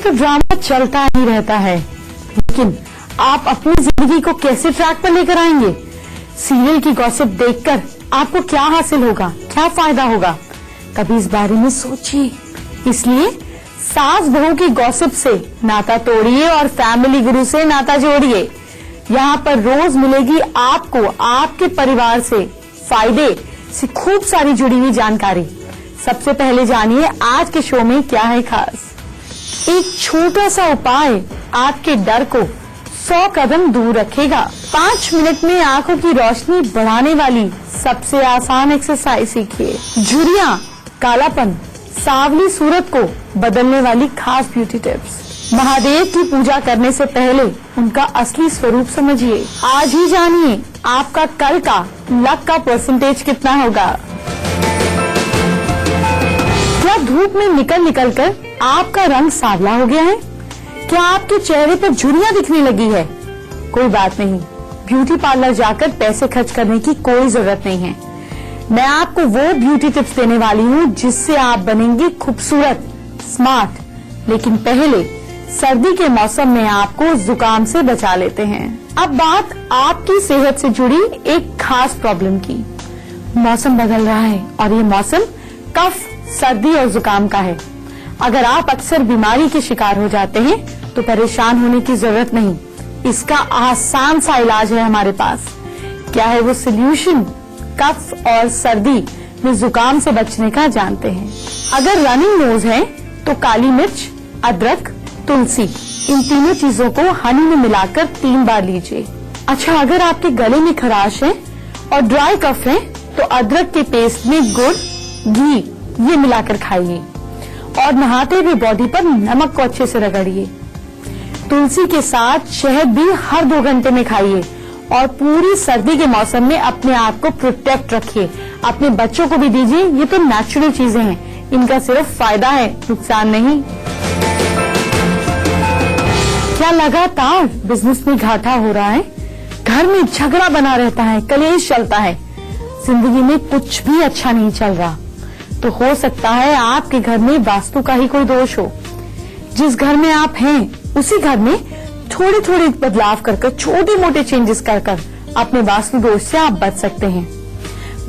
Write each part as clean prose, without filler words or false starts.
तो ड्रामा चलता ही रहता है, लेकिन आप अपनी जिंदगी को कैसे ट्रैक पर लेकर आएंगे? सीरियल की गॉसिप देखकर आपको क्या हासिल होगा, क्या फायदा होगा? कभी इस बारे में सोचिए। इसलिए सास बहू की गॉसिप से नाता तोड़िए और फैमिली गुरु से नाता जोड़िए। यहाँ पर रोज मिलेगी आपको आपके परिवार से फायदे से खूब सारी जुड़ी हुई जानकारी। सबसे पहले जानिए आज के शो में क्या है खास। एक छोटा सा उपाय आपके डर को 100 कदम दूर रखेगा। 5 मिनट में आंखों की रोशनी बढ़ाने वाली सबसे आसान एक्सरसाइज सीखिए। झुर्रियां, कालापन, सांवली सूरत को बदलने वाली खास ब्यूटी टिप्स। महादेव की पूजा करने से पहले उनका असली स्वरूप समझिए। आज ही जानिए आपका कल का लक का परसेंटेज कितना होगा। क्या धूप में निकल कर आपका रंग सांवला हो गया है? क्या आपके चेहरे पर झुर्रियां दिखने लगी है? कोई बात नहीं, ब्यूटी पार्लर जाकर पैसे खर्च करने की कोई जरूरत नहीं है। मैं आपको वो ब्यूटी टिप्स देने वाली हूँ जिससे आप बनेंगे खूबसूरत, स्मार्ट। लेकिन पहले सर्दी के मौसम में आपको जुकाम से बचा लेते हैं। अब बात आपकी सेहत से जुड़ी एक खास प्रॉब्लम की। मौसम बदल रहा है और ये मौसम कफ, सर्दी और जुकाम का है। अगर आप अक्सर बीमारी के शिकार हो जाते हैं तो परेशान होने की जरूरत नहीं। इसका आसान सा इलाज है हमारे पास। क्या है वो सॉल्यूशन? कफ और सर्दी में जुकाम से बचने का जानते हैं। अगर रनिंग नोज है तो काली मिर्च, अदरक, तुलसी, इन तीनों चीजों को हनी में मिलाकर 3 बार लीजिए। अच्छा, अगर आपके गले में खराश है और ड्राई कफ है तो अदरक के पेस्ट में गुड़, घी ये मिलाकर खाइए और नहाते हुए बॉडी पर नमक को अच्छे से रगड़िए। तुलसी के साथ शहद भी हर 2 घंटे में खाइए और पूरी सर्दी के मौसम में अपने आप को प्रोटेक्ट रखिए। अपने बच्चों को भी दीजिए। ये तो नेचुरल चीजें हैं, इनका सिर्फ फायदा है, नुकसान नहीं। क्या लगातार बिजनेस में घाटा हो रहा है? घर में झगड़ा बना रहता है, कलेश चलता है, जिंदगी में कुछ भी अच्छा नहीं चल रहा? तो हो सकता है आपके घर में वास्तु का ही कोई दोष हो। जिस घर में आप हैं उसी घर में थोड़े थोड़े बदलाव कर छोटे मोटे चेंजेस कर अपने वास्तु दोष से आप बच सकते हैं।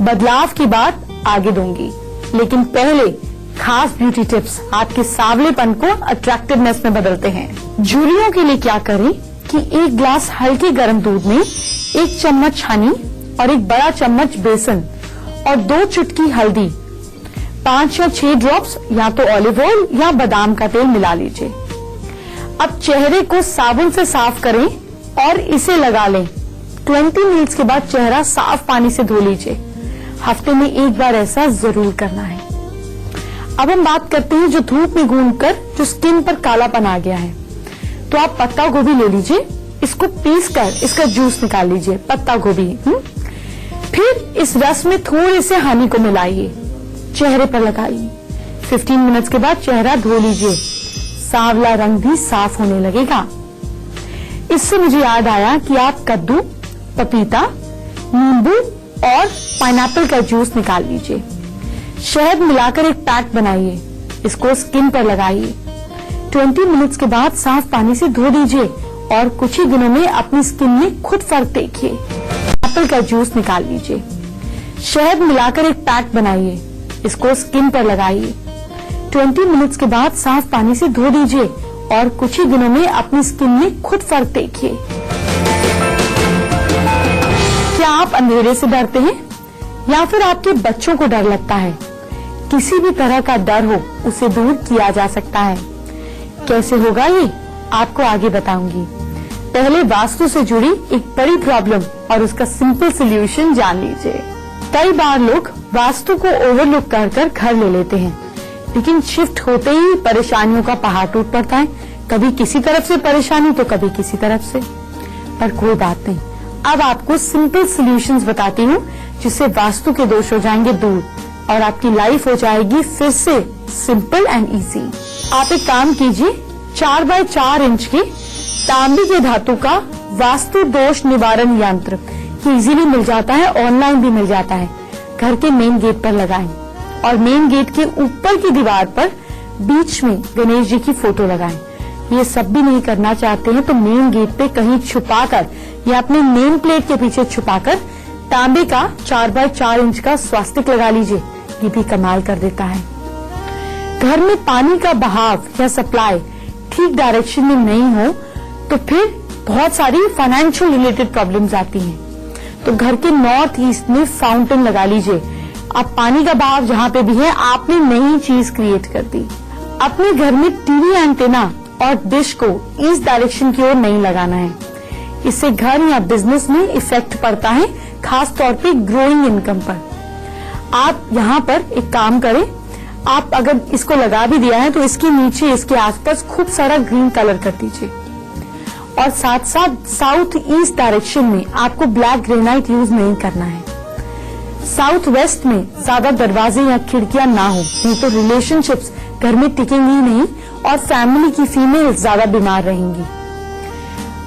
बदलाव की बात आगे दूंगी, लेकिन पहले खास ब्यूटी टिप्स आपके सांवलेपन को अट्रैक्टिवनेस में बदलते हैं। झुर्रियों के लिए क्या करें कि 1 ग्लास हल्के गर्म दूध में 1 चम्मच हनी और 1 बड़ा चम्मच बेसन और 2 चुटकी हल्दी, 5 या 6 ड्रॉप्स या तो ऑलिव ऑयल या बादाम का तेल मिला लीजिए। अब चेहरे को साबुन से साफ करें और इसे लगा लें। 20 मिनट्स के बाद चेहरा साफ पानी से धो लीजिए। हफ्ते में 1 बार ऐसा जरूर करना है। अब हम बात करते हैं जो धूप में घूमकर जो स्किन पर कालापन आ गया है। तो आप पत्ता गोभी ले लीजिए, इसको पीसकर इसका जूस निकाल लीजिए। पत्ता गोभी फिर इस रस में थोड़े से हनी को मिलाइए, चेहरे पर लगाइए। 15 मिनट्स के बाद चेहरा धो लीजिए, सांवला रंग भी साफ होने लगेगा। इससे मुझे याद आया कि आप कद्दू, पपीता, नींबू और पाइनएप्पल का जूस निकाल लीजिए। शहद मिलाकर एक पैक बनाइए, इसको स्किन पर लगाइए। 20 मिनट्स के बाद साफ पानी से धो दीजिए और कुछ ही दिनों में अपनी स्किन में खुद फर्क देखिए। एप्पल का जूस निकाल लीजिए, शहद मिलाकर एक पैक बनाइए, इसको स्किन पर लगाइए। 20 मिनट्स के बाद साफ पानी से धो दीजिए और कुछ ही दिनों में अपनी स्किन में खुद फर्क देखिए। क्या आप अंधेरे से डरते हैं या फिर आपके बच्चों को डर लगता है? किसी भी तरह का डर हो उसे दूर किया जा सकता है। कैसे होगा ये आपको आगे बताऊंगी। पहले वास्तु से जुड़ी एक बड़ी प्रॉब्लम और उसका सिंपल सॉल्यूशन जान लीजिए। कई बार लोग वास्तु को ओवरलुक कर घर ले लेते हैं, लेकिन शिफ्ट होते ही परेशानियों का पहाड़ टूट पड़ता है। कभी किसी तरफ से परेशानी तो कभी किसी तरफ से। पर कोई बात नहीं, अब आपको सिंपल सॉल्यूशंस बताती हूँ जिससे वास्तु के दोष हो जाएंगे दूर और आपकी लाइफ हो जाएगी फिर से सिंपल एंड इजी। आप एक काम कीजिए, 4 बाय 4 इंच की तांबे के धातु का वास्तु दोष निवारण यंत्र, ये इजीली मिल जाता है, ऑनलाइन भी मिल जाता है। घर के मेन गेट पर लगाएं और मेन गेट के ऊपर की दीवार पर बीच में गणेश जी की फोटो लगाएं। ये सब भी नहीं करना चाहते हैं तो मेन गेट पे कहीं छुपाकर या अपने नेम प्लेट के पीछे छुपाकर तांबे का 4x4 इंच का स्वास्तिक लगा लीजिए, ये भी कमाल कर देता है। घर में पानी का बहाव या सप्लाई ठीक डायरेक्शन में नहीं हो तो फिर बहुत सारी फाइनेंशियल रिलेटेड प्रॉब्लम्स आती हैं। तो घर के नॉर्थ ईस्ट में फाउंटेन लगा लीजिए। अब पानी का बहाव जहाँ पे भी है आपने नई चीज क्रिएट कर दी। अपने घर में टीवी एंटेना और डिश को ईस्ट डायरेक्शन की ओर नहीं लगाना है, इससे घर या बिजनेस में इफेक्ट पड़ता है, खास तौर पे ग्रोइंग इनकम पर। आप यहाँ पर एक काम करें, आप अगर इसको लगा भी दिया है तो इसके नीचे इसके आसपास खूब सारा ग्रीन कलर कर दीजिए। और साथ साथ साउथ ईस्ट डायरेक्शन में आपको ब्लैक ग्रेनाइट यूज नहीं करना है। साउथ वेस्ट में ज्यादा दरवाजे या खिड़कियां ना हो, नहीं तो रिलेशनशिप्स घर में टिकेंगी नहीं और फैमिली की फीमेल ज्यादा बीमार रहेंगी।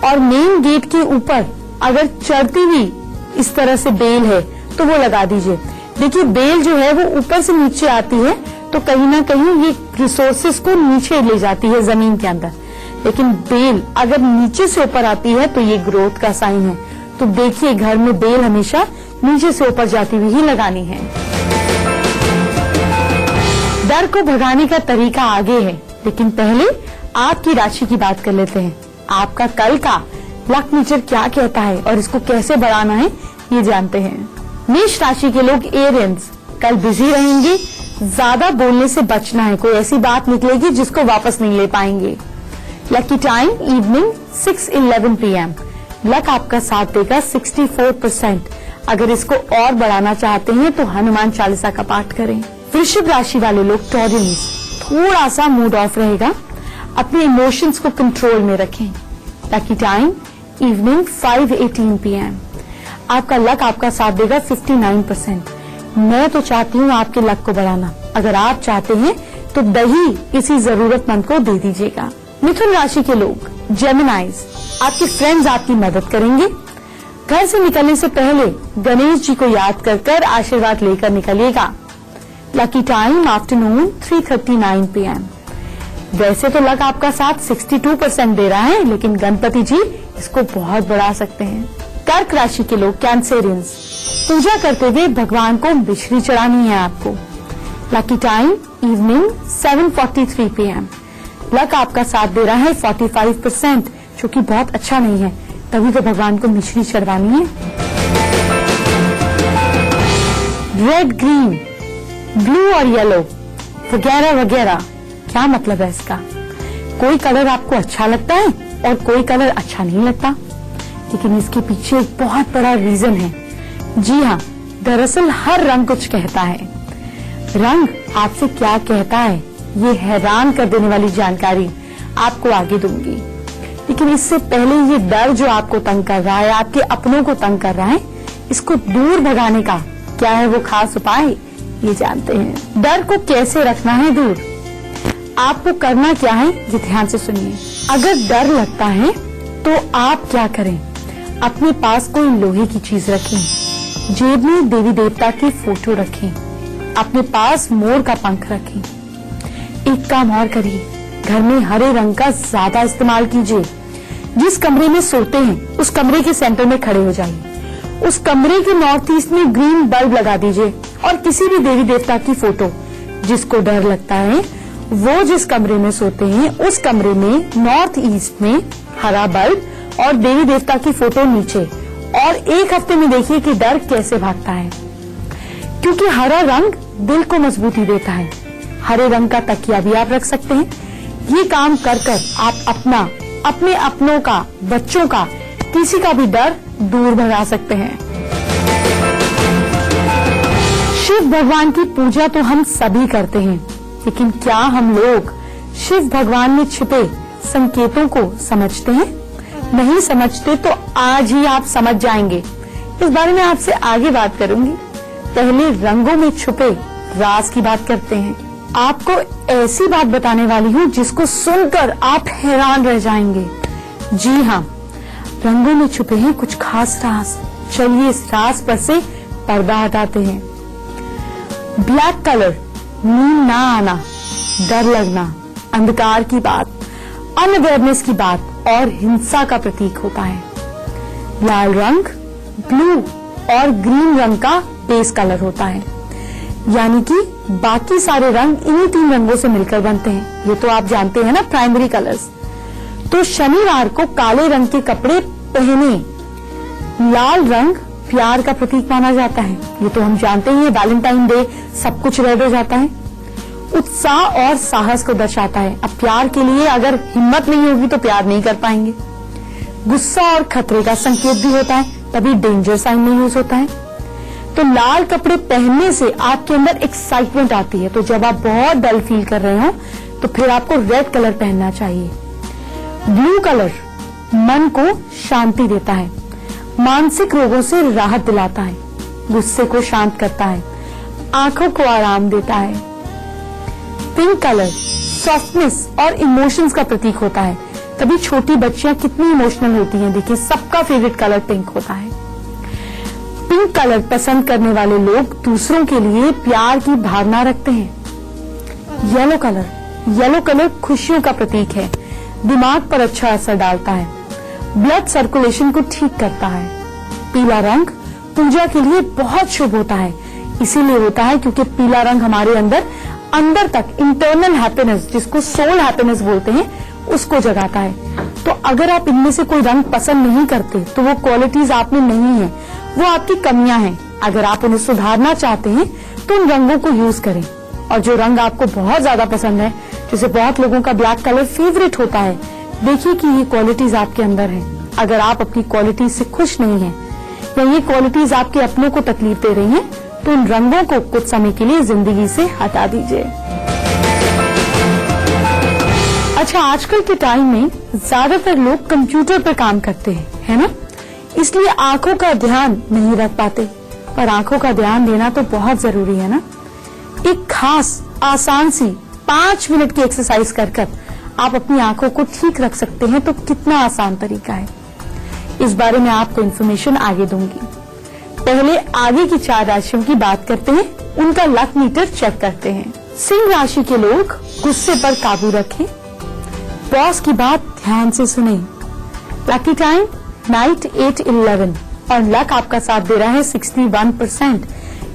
और मेन गेट के ऊपर अगर चढ़ती हुई इस तरह से बेल है तो वो लगा दीजिए। देखिए बेल जो है वो ऊपर से नीचे आती है तो कहीं ना कहीं ये रिसोर्सेस को नीचे ले जाती है जमीन के अंदर, लेकिन बेल अगर नीचे से ऊपर आती है तो ये ग्रोथ का साइन है। तो देखिए घर में बेल हमेशा नीचे से ऊपर जाती हुई ही लगानी है। डर को भगाने का तरीका आगे है, लेकिन पहले आपकी राशि की बात कर लेते हैं। आपका कल का लक मीटर क्या कहता है और इसको कैसे बढ़ाना है ये जानते हैं। मेष राशि के लोग एरियंस कल बिजी रहेंगे, ज्यादा बोलने से बचना है, कोई ऐसी बात निकलेगी जिसको वापस नहीं ले पाएंगे। Lucky time evening 6:11 PM। Luck आपका साथ देगा 64%। अगर इसको और बढ़ाना चाहते हैं तो हनुमान चालीसा का पाठ करें। वृषभ राशि वाले लोग टॉरियंस थोड़ा सा मूड ऑफ रहेगा, अपने इमोशंस को कंट्रोल में रखें। Lucky time evening 5:18 PM। आपका लक आपका साथ देगा 59%। मैं तो चाहती हूँ आपके लक को बढ़ाना, अगर आप चाहते हैं तो दही किसी जरूरतमंद को दे दीजिएगा। मिथुन राशि के लोग जेमिनाइज, आपके फ्रेंड्स आपकी मदद करेंगे। घर से निकलने से पहले गणेश जी को याद कर आशीर्वाद लेकर निकलिएगा। Lucky time afternoon 3:39 PM। वैसे तो लक आपका साथ 62% दे रहा है, लेकिन गणपति जी इसको बहुत बढ़ा सकते हैं। कर्क राशि के लोग कैंसेरियंस, पूजा करते हुए भगवान को मिश्री चढ़ानी है आपको। Lucky time evening 7:43 PM। Luck आपका साथ दे रहा है 45%, जो कि बहुत अच्छा नहीं है, तभी तो भगवान को मिश्री चढ़वानी है। रेड, ग्रीन, ब्लू और येलो वगैरह वगैरह, क्या मतलब है इसका? कोई कलर आपको अच्छा लगता है और कोई कलर अच्छा नहीं लगता, लेकिन इसके पीछे एक बहुत बड़ा रीजन है। जी हाँ, दरअसल हर रंग कुछ कहता है। रंग आपसे क्या कहता है ये हैरान कर देने वाली जानकारी आपको आगे दूंगी, लेकिन इससे पहले ये डर जो आपको तंग कर रहा है, आपके अपनों को तंग कर रहा है, इसको दूर भगाने का क्या है वो खास उपाय, ये जानते हैं। डर को कैसे रखना है दूर, आपको करना क्या है ये ध्यान से सुनिए। अगर डर लगता है तो आप क्या करें, अपने पास कोई लोहे की चीज रखें, जेब में देवी देवता की फोटो रखें, अपने पास मोर का पंख रखें। एक काम और करिए, घर में हरे रंग का ज्यादा इस्तेमाल कीजिए। जिस कमरे में सोते हैं उस कमरे के सेंटर में खड़े हो जाइए। उस कमरे के नॉर्थ ईस्ट में ग्रीन बल्ब लगा दीजिए और किसी भी देवी देवता की फोटो। जिसको डर लगता है वो जिस कमरे में सोते हैं उस कमरे में नॉर्थ ईस्ट में हरा बल्ब और देवी देवता की फोटो नीचे, और 1 हफ्ते में देखिए कि डर कैसे भागता है। क्योंकि हरा रंग दिल को मजबूती देता है। हरे रंग का तकिया भी आप रख सकते हैं। ये काम कर आप अपने अपनों का, बच्चों का, किसी का भी डर दूर भगा सकते हैं। शिव भगवान की पूजा तो हम सभी करते हैं, लेकिन क्या हम लोग शिव भगवान में छिपे संकेतों को समझते हैं? नहीं समझते तो आज ही आप समझ जाएंगे। इस बारे में आपसे आगे बात करूंगी। पहले रंगों में छुपे राज की बात करते हैं। आपको ऐसी बात बताने वाली हूँ जिसको सुनकर आप हैरान रह जाएंगे। जी हाँ, रंगों में छुपे हैं कुछ खास राज। चलिए इस राज पर से पर्दा हटाते हैं। ब्लैक कलर, नींद ना आना, डर लगना, अंधकार की बात, अनअवेयरनेस की बात और हिंसा का प्रतीक होता है। लाल रंग ब्लू और ग्रीन रंग का बेस कलर होता है, यानी कि बाकी सारे रंग इन्हीं 3 रंगों से मिलकर बनते हैं। ये तो आप जानते हैं ना, प्राइमरी कलर्स। तो शनिवार को काले रंग के कपड़े पहने। लाल रंग प्यार का प्रतीक माना जाता है, ये तो हम जानते ही हैं। वैलेंटाइन डे सब कुछ रेड हो जाता है। उत्साह और साहस को दर्शाता है। अब प्यार के लिए अगर हिम्मत नहीं होगी तो प्यार नहीं कर पाएंगे। गुस्सा और खतरे का संकेत भी होता है, तभी डेंजर साइन में यूज होता है। तो लाल कपड़े पहनने से आपके अंदर एक्साइटमेंट आती है। तो जब आप बहुत डल फील कर रहे हो तो फिर आपको रेड कलर पहनना चाहिए। ब्लू कलर मन को शांति देता है, मानसिक रोगों से राहत दिलाता है, गुस्से को शांत करता है, आंखों को आराम देता है। पिंक कलर सॉफ्टनेस और इमोशंस का प्रतीक होता है, तभी छोटी बच्चियां कितनी इमोशनल होती हैं। देखिए, सबका फेवरेट कलर पिंक होता है। पिंक कलर पसंद करने वाले लोग दूसरों के लिए प्यार की भावना रखते हैं। येलो कलर खुशियों का प्रतीक है, दिमाग पर अच्छा असर डालता है, ब्लड सर्कुलेशन को ठीक करता है। पीला रंग पूजा के लिए बहुत शुभ होता है, इसीलिए होता है क्योंकि पीला रंग हमारे अंदर तक इंटरनल हैप्पीनेस, जिसको सोल हैप्पीनेस बोलते हैं, उसको जगाता है। तो अगर आप इनमें से कोई रंग पसंद नहीं करते तो वो क्वालिटीज आप में नहीं है, वो आपकी कमियां हैं। अगर आप उन्हें सुधारना चाहते हैं तो उन रंगों को यूज करें। और जो रंग आपको बहुत ज्यादा पसंद है, जैसे बहुत लोगों का ब्लैक कलर फेवरेट होता है, देखिए कि ये क्वालिटीज आपके अंदर हैं। अगर आप अपनी क्वालिटीज से खुश नहीं हैं या ये क्वालिटीज आपके अपनों को तकलीफ दे रही हैं, तो उन रंगों को कुछ समय के लिए जिंदगी से हटा दीजिए। अच्छा, आजकल के टाइम में ज्यादातर लोग कंप्यूटर पर काम करते हैं, है ना, इसलिए आंखों का ध्यान नहीं रख पाते। पर आंखों का ध्यान देना तो बहुत जरूरी है ना। एक खास आसान सी 5 मिनट की एक्सरसाइज कर आप अपनी आंखों को ठीक रख सकते हैं। तो कितना आसान तरीका है, इस बारे में आपको इन्फॉर्मेशन आगे दूंगी। पहले आगे की 4 राशियों की बात करते हैं, उनका लक मीटर चेक करते हैं। सिंह राशि के लोग गुस्से पर काबू रखें, बॉस की बात ध्यान से सुने। लकी टाइम नाइट 8-11 और लक आपका साथ दे रहा है 61%।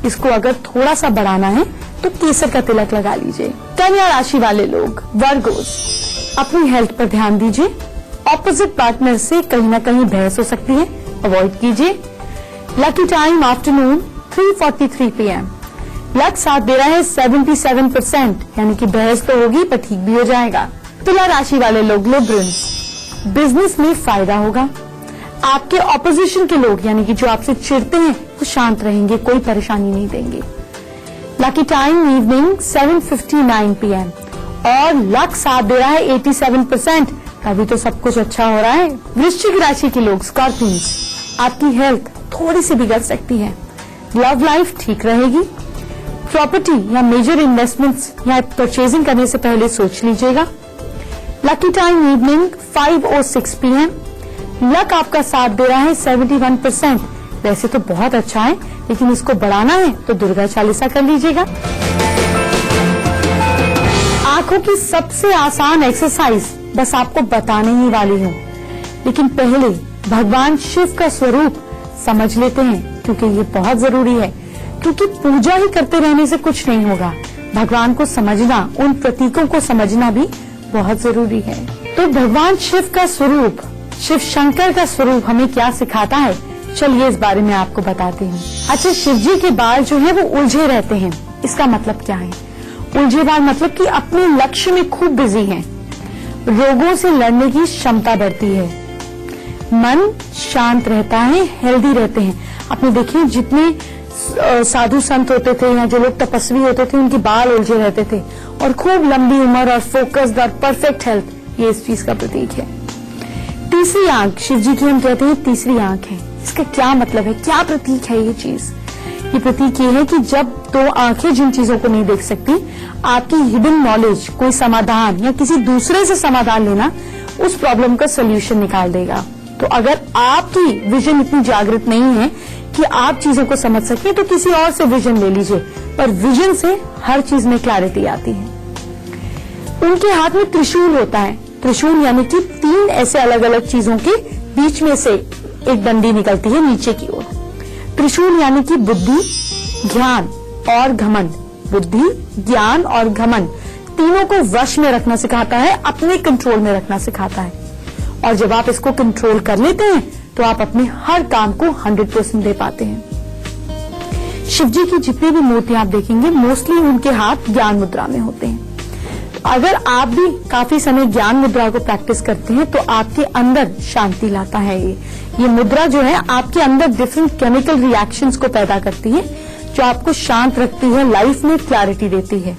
इसको अगर थोड़ा सा बढ़ाना है तो केसर का तिलक लगा लीजिए। कन्या राशि वाले लोग वर्गोस, अपनी हेल्थ पर ध्यान दीजिए। ऑपोजिट पार्टनर से कहीं ना कहीं बहस हो सकती है, अवॉइड कीजिए। Lucky time afternoon 3:43 PM। Luck साथ दे रहा है 77%, यानी कि बहस तो होगी पर ठीक भी हो जाएगा। तुला राशि वाले लोग लिब्रंस, बिजनेस में फायदा होगा। आपके ऑपोजिशन के लोग, यानी कि जो आपसे चिढ़ते हैं, वो शांत रहेंगे, कोई परेशानी नहीं देंगे। लकी टाइम इवनिंग 7:59 PM और लक साथ दे रहा है 87%। अभी तो सब कुछ अच्छा हो रहा है। वृश्चिक राशि के लोग स्कॉर्पियंस, आपकी हेल्थ थोड़ी सी बिगड़ सकती है, लव लाइफ ठीक रहेगी। प्रॉपर्टी या मेजर इन्वेस्टमेंट्स या परचेजिंग करने से पहले सोच लीजिएगा। Lucky time evening 5:06 PM। Luck आपका साथ दे रहा है 71%। वैसे तो बहुत अच्छा है, लेकिन इसको बढ़ाना है तो दुर्गा चालीसा कर लीजिएगा। आंखों की सबसे आसान एक्सरसाइज बस आपको बताने ही वाली हूँ, लेकिन पहले भगवान शिव का स्वरूप समझ लेते हैं, क्योंकि ये बहुत जरूरी है। क्योंकि पूजा ही करते रहने से कुछ नहीं होगा, भगवान को समझना, उन प्रतीकों को समझना भी बहुत जरूरी है। तो भगवान शिव का स्वरूप, शिव शंकर का स्वरूप हमें क्या सिखाता है, चलिए इस बारे में आपको बताती हूँ। अच्छा, शिव जी के बाल जो है वो उलझे रहते हैं, इसका मतलब क्या है? उलझे बाल मतलब कि अपने लक्ष्य में खूब बिजी हैं, रोगों से लड़ने की क्षमता बढ़ती है, मन शांत रहता है, हेल्दी रहते हैं। आपने देखिए जितने साधु संत होते थे या जो लोग तपस्वी होते थे, उनके बाल उलझे रहते थे और खूब लंबी उम्र और फोकस्ड और परफेक्ट हेल्थ, ये इस चीज का प्रतीक है। तीसरी आंख, शिव जी की हम कहते हैं तीसरी आंख है। इसका क्या मतलब है, क्या प्रतीक है ये चीज? ये प्रतीक ये है कि जब 2 आंखें जिन चीजों को नहीं देख सकती, आपकी हिडन नॉलेज, कोई समाधान या किसी दूसरे से समाधान लेना, उस प्रॉब्लम का सोल्यूशन निकाल देगा। तो अगर आपकी विजन इतनी जागृत नहीं है कि आप चीजों को समझ सके, तो किसी और से विजन ले लीजिए, पर विजन से हर चीज में क्लैरिटी आती है। उनके हाथ में त्रिशूल होता है, त्रिशूल यानी कि 3 ऐसे अलग अलग चीजों के बीच में से एक डंडी निकलती है नीचे की ओर। त्रिशूल यानी कि बुद्धि, ज्ञान और घमंड। बुद्धि, ज्ञान और घमंड तीनों को वश में रखना सिखाता है, अपने कंट्रोल में रखना सिखाता है। और जब आप इसको कंट्रोल कर लेते हैं तो आप अपने हर काम को 100% दे पाते हैं। शिव जी की जितनी भी मूर्तियां आप देखेंगे मोस्टली उनके हाथ ज्ञान मुद्रा में होते हैं। अगर आप भी काफी समय ज्ञान मुद्रा को प्रैक्टिस करते हैं तो आपके अंदर शांति लाता है। ये मुद्रा जो है आपके अंदर डिफरेंट केमिकल रिएक्शंस को पैदा करती है जो आपको शांत रखती है, लाइफ में क्लैरिटी देती है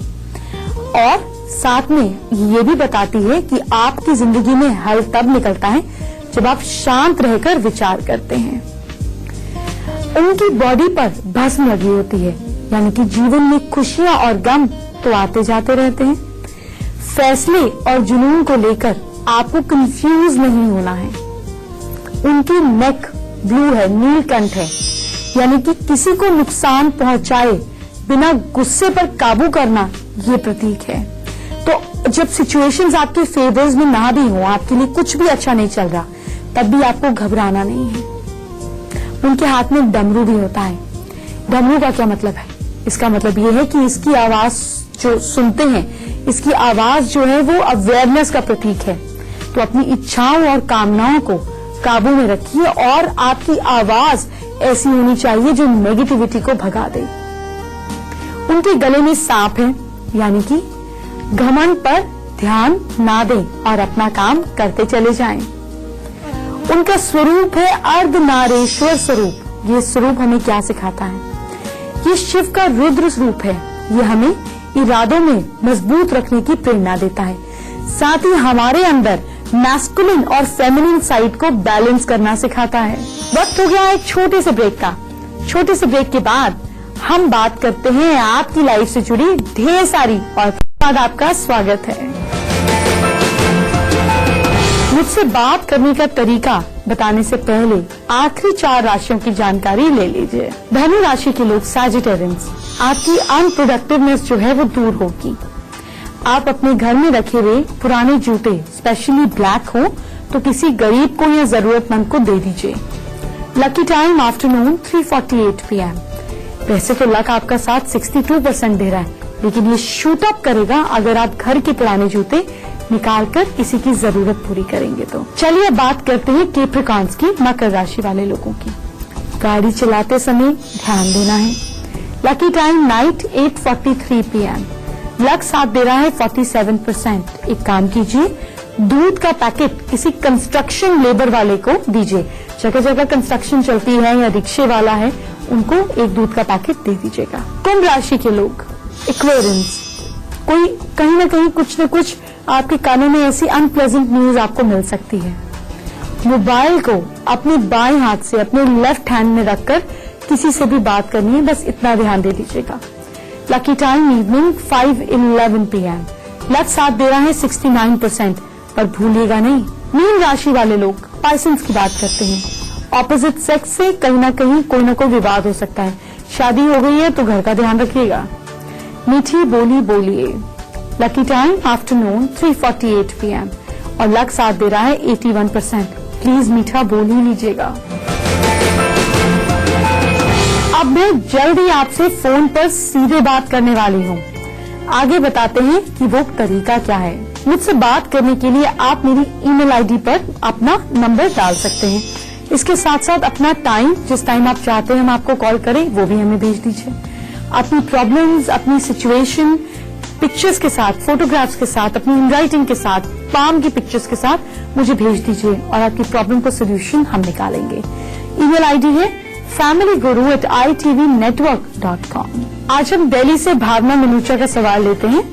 और साथ में ये भी बताती है कि आपकी जिंदगी में हल तब निकलता है जब आप शांत रहकर विचार करते हैं। उनकी बॉडी पर भस्म लगी होती है, यानी कि जीवन में खुशियां और गम तो आते जाते रहते हैं। फैसले और जुनून को लेकर आपको कंफ्यूज नहीं होना है। उनकी नेक ब्लू है, नीलकंठ है, यानी कि किसी को नुकसान पहुंचाए बिना गुस्से पर काबू करना ये प्रतीक है। तो जब सिचुएशंस आपके फेवर्स में ना भी हो, आपके लिए कुछ भी अच्छा नहीं चल रहा, तब भी आपको घबराना नहीं है। उनके हाथ में डमरू भी होता है। डमरू का क्या मतलब है? इसका मतलब ये है कि इसकी आवाज जो सुनते हैं, इसकी आवाज जो है वो अवेयरनेस का प्रतीक है। तो अपनी इच्छाओं और कामनाओं को काबू में रखिए और आपकी आवाज ऐसी होनी चाहिए जो नेगेटिविटी को भगा दे। उनके गले में सांप है, यानी कि घमंड पर ध्यान ना दें और अपना काम करते चले जाएं। उनका स्वरूप है अर्धनारेश्वर स्वरूप। ये स्वरूप हमें क्या सिखाता है? ये शिव का रुद्र स्वरूप है। ये हमें इरादों में मजबूत रखने की प्रेरणा देता है, साथ ही हमारे अंदर मैस्कुलिन और फेमिनिन साइड को बैलेंस करना सिखाता है। वक्त हो गया एक छोटे से ब्रेक का। छोटे से ब्रेक के बाद हम बात करते हैं आपकी लाइफ से जुड़ी ढेर सारी और बाद आपका स्वागत है। मुझसे बात करने का तरीका बताने से पहले आखिरी 4 राशियों की जानकारी ले लीजिए। धनु राशि के लोग सैजिटेरियंस, आपकी अनप्रोडक्टिवनेस जो है वो दूर होगी। आप अपने घर में रखे हुए पुराने जूते स्पेशली ब्लैक हो तो किसी गरीब को या जरूरतमंद को दे दीजिए। Lucky time afternoon 3:48 PM। वैसे तो लक आपका साथ 62% दे रहा है, लेकिन ये शूट अप करेगा अगर आप घर के पुराने जूते निकालकर किसी की जरूरत पूरी करेंगे तो। चलिए बात करते हैं कैप्रिकॉर्न्स की, मकर राशि वाले लोगों की। गाड़ी चलाते समय ध्यान देना है। Lucky time night 8:43 PM। Luck साथ दे रहा है 47%। एक काम कीजिए, दूध का पैकेट किसी कंस्ट्रक्शन लेबर वाले को दीजिए। जगह जगह कंस्ट्रक्शन चलती है या रिक्शे वाला है, उनको एक दूध का पैकेट दे दीजिएगा। कुंभ राशि के लोग एक्वेरियंस, कोई कहीं ना कहीं कुछ न कुछ आपके कानों में ऐसी अनप्लेजेंट न्यूज आपको मिल सकती है। मोबाइल को अपने बाएं हाथ से अपने लेफ्ट हैंड में रखकर किसी से भी बात करनी है, बस इतना ध्यान दे दीजिएगा। Lucky time evening 5:11 PM। Luck साथ दे रहा है 69%, पर भूलिएगा नहीं। मीन राशि वाले लोग पाइसेंस की बात करते हैं। ऑपोजिट सेक्स से कहीं ना कहीं कोई ना कोई विवाद हो सकता है। शादी हो गई है तो घर का ध्यान रखिएगा। मीठी बोली बोलिए। लकी टाइम आफ्टरनून 3:48 PM और लक साथ दे रहा है 81%। प्लीज मीठा बोल ही लीजिएगा। अब मैं जल्द ही आपसे फोन पर सीधे बात करने वाली हूँ। आगे बताते हैं कि वो तरीका क्या है। मुझसे बात करने के लिए आप मेरी ईमेल आईडी पर अपना नंबर डाल सकते हैं। इसके साथ साथ अपना टाइम, जिस टाइम आप चाहते हैं हम आपको कॉल करें, वो भी हमें भेज दीजिए। अपनी प्रॉब्लम्स, अपनी सिचुएशन पिक्चर्स के साथ, फोटोग्राफ्स के साथ, अपनी हैंडराइटिंग के साथ, पाम की पिक्चर्स के साथ मुझे भेज दीजिए और आपकी प्रॉब्लम को सोल्यूशन हम निकालेंगे। ईमेल आईडी है familyguru@itvnetwork.com। आज हम दिल्ली से भावना मनुचा का सवाल लेते हैं।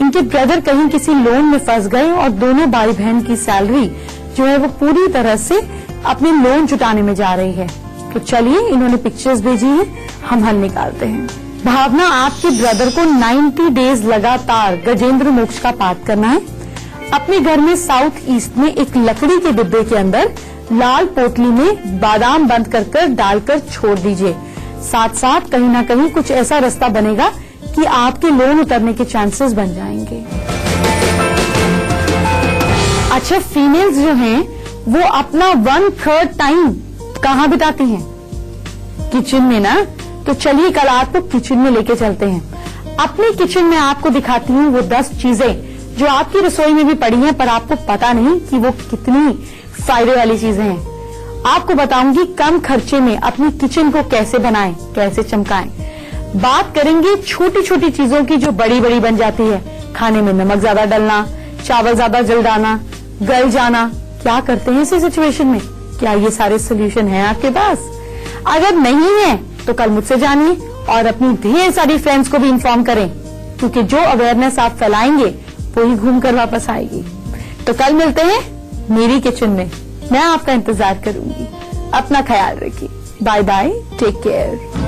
इनके ब्रदर कहीं किसी लोन में फंस गए और दोनों भाई बहन की सैलरी जो है वो पूरी तरह से अपने लोन जुटाने में जा रही है। तो चलिए, इन्होंने पिक्चर्स भेजी है, हम हल निकालते हैं। भावना, आपके ब्रदर को 90 डेज लगातार गजेंद्र मोक्ष का पाठ करना है। अपने घर में साउथ ईस्ट में एक लकड़ी के डिब्बे के अंदर लाल पोटली में बादाम बंद कर डालकर छोड़ दीजिए। साथ साथ कहीं ना कहीं कुछ ऐसा रास्ता बनेगा कि आपके लोन उतरने के चांसेस बन जाएंगे। अच्छा, फीमेल्स जो हैं वो अपना 1/3 टाइम कहाँ बिताती हैं? किचन में ना। तो चलिए कल आपको किचन में लेके चलते हैं। अपने किचन में आपको दिखाती हूँ वो 10 चीजें जो आपकी रसोई में भी पड़ी हैं पर आपको पता नहीं कि वो कितनी फायदे वाली चीजें हैं। आपको बताऊंगी कम खर्चे में अपनी किचन को कैसे बनाएं, कैसे चमकाएं। बात करेंगे छोटी छोटी चीजों की जो बड़ी बड़ी बन जाती है। खाने में नमक ज्यादा डलना, चावल ज्यादा जल डालना, गल जाना। क्या करते हैं ऐसी सिचुएशन में? क्या ये सारे सोल्यूशन हैं आपके पास? अगर नहीं है तो कल मुझसे जानिए और अपनी ढेर सारी फ्रेंड्स को भी इन्फॉर्म करें, क्योंकि जो अवेयरनेस आप फैलाएंगे वो ही घूम कर वापस आएगी। तो कल मिलते हैं मेरी किचन में। मैं आपका इंतजार करूंगी। अपना ख्याल रखिए। Bye bye, take care.